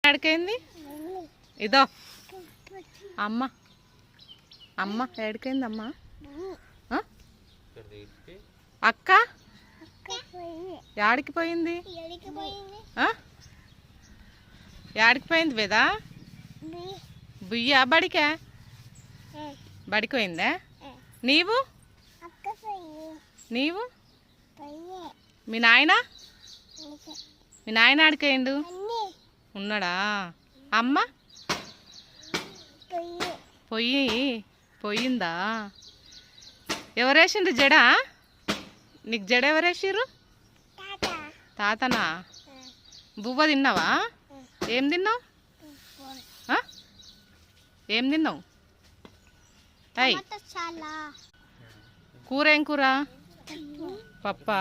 ఎక్కడికైంది ఇదో అమ్మ అమ్మ ఎక్కడికైంది అమ్మ అక్క యాడికి పోయింది యాడికి పోయింది వేదా బుయ్యా బడికా బడికి పోయిందా నీవు నీవు మీ నాయన ఆడిపోయిండు ఉన్నాడా అమ్మ పోయిందా ఎవరేసిండ్రు జడ నీకు జడ ఎవరేసిర్రు తాతనా బువ్వ తిన్నావా ఏం తిన్నావు ఏం తిన్నావు అయ్ కూర ఏం కూర పప్పా